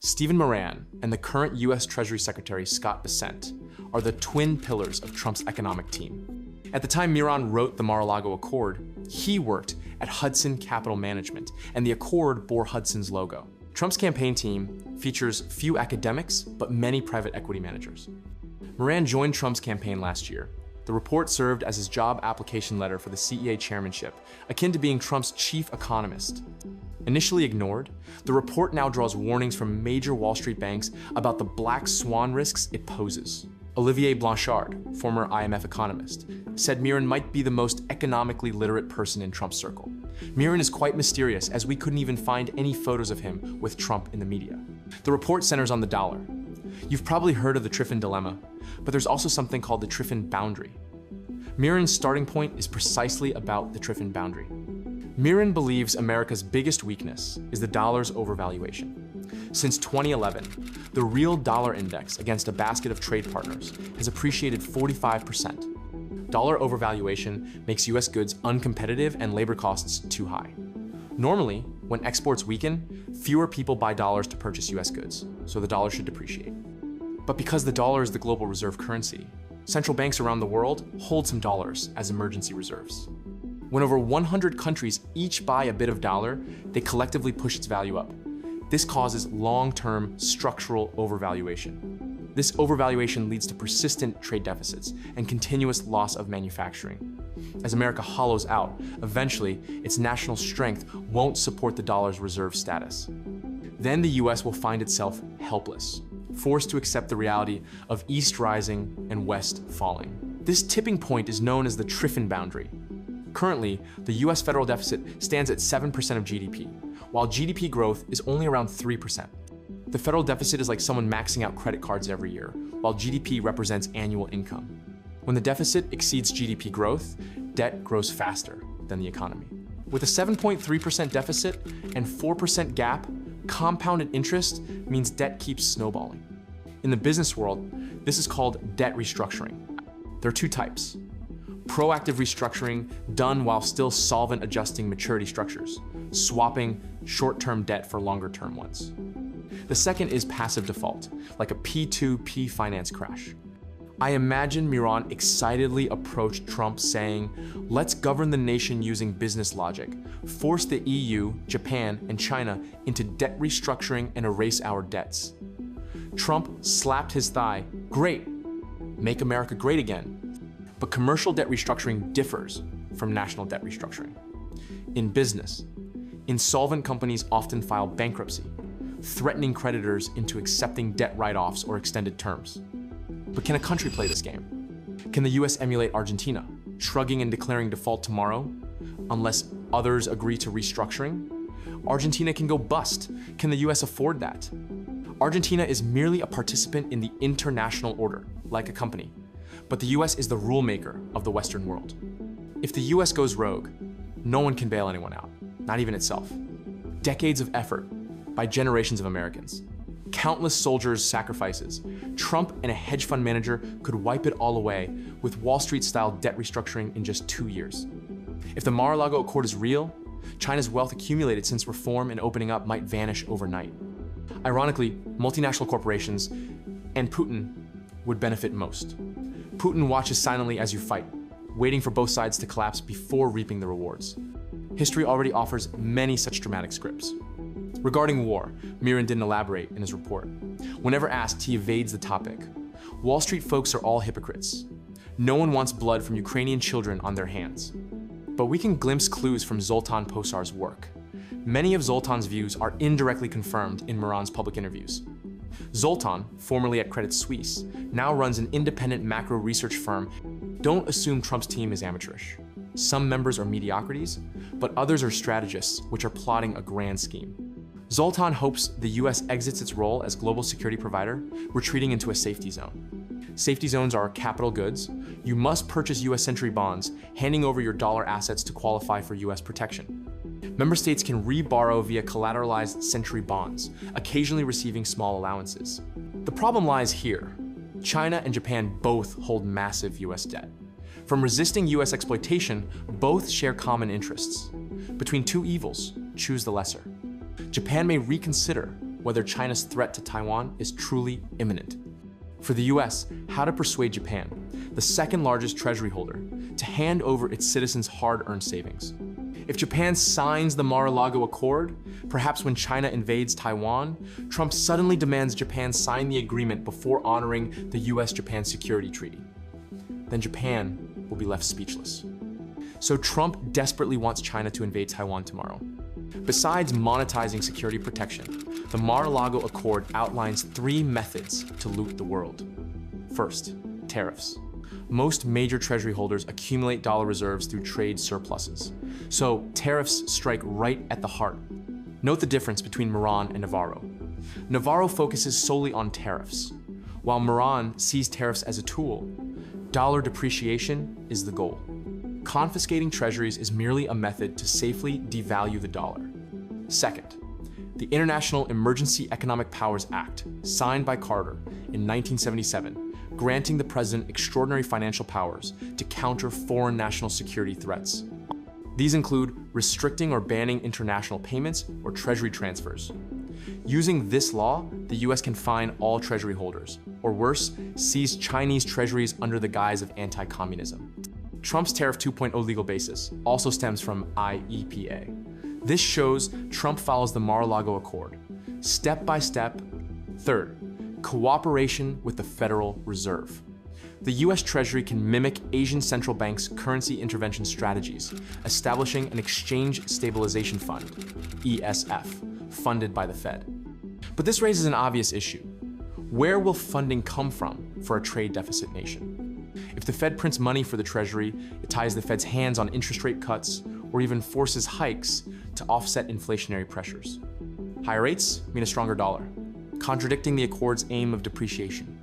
Stephen Miran and the current US Treasury Secretary Scott Bessent are the twin pillars of Trump's economic team. At the time Miran wrote the Mar-a-Lago Accord, he worked at Hudson Capital Management, and the Accord bore Hudson's logo. Trump's campaign team features few academics, but many private equity managers. Miran joined Trump's campaign last year. The report served as his job application letter for the CEA chairmanship, akin to being Trump's chief economist. Initially ignored, the report now draws warnings from major Wall Street banks about the black swan risks it poses. Olivier Blanchard, former IMF economist, said Miran might be the most economically literate person in Trump's circle. Miran is quite mysterious, as we couldn't even find any photos of him with Trump in the media. The report centers on the dollar. You've probably heard of the Triffin dilemma, but there's also something called the Triffin boundary. Miran's starting point is precisely about the Triffin boundary. Miran believes America's biggest weakness is the dollar's overvaluation. Since 2011, the real dollar index against a basket of trade partners has appreciated 45%. Dollar overvaluation makes US goods uncompetitive and labor costs too high. Normally, when exports weaken, fewer people buy dollars to purchase US goods, so the dollar should depreciate. But because the dollar is the global reserve currency, central banks around the world hold some dollars as emergency reserves. When over 100 countries each buy a bit of dollar, they collectively push its value up. This causes long-term structural overvaluation. This overvaluation leads to persistent trade deficits and continuous loss of manufacturing. As America hollows out, eventually its national strength won't support the dollar's reserve status. Then the US will find itself helpless, forced to accept the reality of East rising and West falling. This tipping point is known as the Triffin boundary. Currently, the US federal deficit stands at 7% of GDP, while GDP growth is only around 3%. The federal deficit is like someone maxing out credit cards every year, while GDP represents annual income. When the deficit exceeds GDP growth, debt grows faster than the economy. With a 7.3% deficit and 4% gap, compounded interest means debt keeps snowballing. In the business world, this is called debt restructuring. There are two types. Proactive restructuring done while still solvent adjusting maturity structures, swapping short-term debt for longer-term ones. The second is passive default, like a P2P finance crash. I imagine Miran excitedly approached Trump saying, "Let's govern the nation using business logic, force the EU, Japan, and China into debt restructuring and erase our debts." Trump slapped his thigh. "Great, make America great again." But commercial debt restructuring differs from national debt restructuring. In business, insolvent companies often file bankruptcy, threatening creditors into accepting debt write-offs or extended terms. But can a country play this game? Can the US emulate Argentina, shrugging and declaring default tomorrow, unless others agree to restructuring? Argentina can go bust. Can the US afford that? Argentina is merely a participant in the international order, like a company. But the US is the rule maker of the Western world. If the US goes rogue, no one can bail anyone out, not even itself. Decades of effort by generations of Americans, countless soldiers' sacrifices, Trump and a hedge fund manager could wipe it all away with Wall Street-style debt restructuring in just 2 years. If the Mar-a-Lago Accord is real, China's wealth accumulated since reform and opening up might vanish overnight. Ironically, multinational corporations and Putin would benefit most. Putin watches silently as you fight, waiting for both sides to collapse before reaping the rewards. History already offers many such dramatic scripts. Regarding war, Miran didn't elaborate in his report. Whenever asked, he evades the topic. Wall Street folks are all hypocrites. No one wants blood from Ukrainian children on their hands. But we can glimpse clues from Zoltan Posar's work. Many of Zoltan's views are indirectly confirmed in Miran's public interviews. Zoltan, formerly at Credit Suisse, now runs an independent macro research firm. Don't assume Trump's team is amateurish. Some members are mediocrities, but others are strategists, which are plotting a grand scheme. Zoltan hopes the US exits its role as global security provider, retreating into a safety zone. Safety zones are capital goods. You must purchase US Century bonds, handing over your dollar assets to qualify for US protection. Member states can reborrow via collateralized Century bonds, occasionally receiving small allowances. The problem lies here. China and Japan both hold massive US debt. From resisting US exploitation, both share common interests. Between two evils, choose the lesser. Japan may reconsider, whether China's threat to Taiwan is truly imminent. For the US, how to persuade Japan, the second largest treasury holder, to hand over its citizens' hard-earned savings. If Japan signs the Mar-a-Lago Accord, perhaps when China invades Taiwan, Trump suddenly demands Japan sign the agreement before honoring the US-Japan Security Treaty. Then Japan will be left speechless. So Trump desperately wants China to invade Taiwan tomorrow. Besides monetizing security protection, the Mar-a-Lago Accord outlines 3 methods to loot the world. First, tariffs. Most major treasury holders accumulate dollar reserves through trade surpluses. So tariffs strike right at the heart. Note the difference between Miran and Navarro. Navarro focuses solely on tariffs, while Miran sees tariffs as a tool. Dollar depreciation is the goal. Confiscating treasuries is merely a method to safely devalue the dollar. Second, the International Emergency Economic Powers Act, signed by Carter in 1977, granting the president extraordinary financial powers to counter foreign national security threats. These include restricting or banning international payments or treasury transfers. Using this law, the US can fine all treasury holders, or worse, seize Chinese treasuries under the guise of anti-communism. Trump's Tariff 2.0 legal basis also stems from IEPA. This shows Trump follows the Mar-a-Lago Accord, step by step. Third, cooperation with the Federal Reserve. The US Treasury can mimic Asian central banks' currency intervention strategies, establishing an exchange stabilization fund, ESF, funded by the Fed. But this raises an obvious issue. Where will funding come from for a trade deficit nation? If the Fed prints money for the Treasury, it ties the Fed's hands on interest rate cuts or even forces hikes to offset inflationary pressures. Higher rates mean a stronger dollar, contradicting the Accord's aim of depreciation.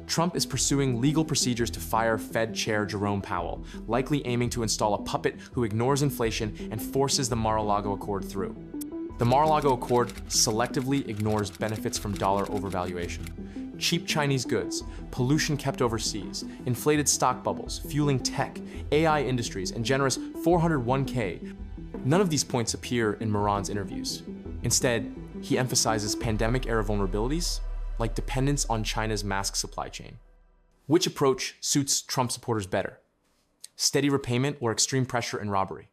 Trump is pursuing legal procedures to fire Fed Chair Jerome Powell, likely aiming to install a puppet who ignores inflation and forces the Mar-a-Lago Accord through. The Mar-a-Lago Accord selectively ignores benefits from dollar overvaluation. Cheap Chinese goods, pollution kept overseas, inflated stock bubbles, fueling tech, AI industries, and generous 401k. None of these points appear in Miran's interviews. Instead, he emphasizes pandemic-era vulnerabilities, like dependence on China's mask supply chain. Which approach suits Trump supporters better? Steady repayment or extreme pressure and robbery?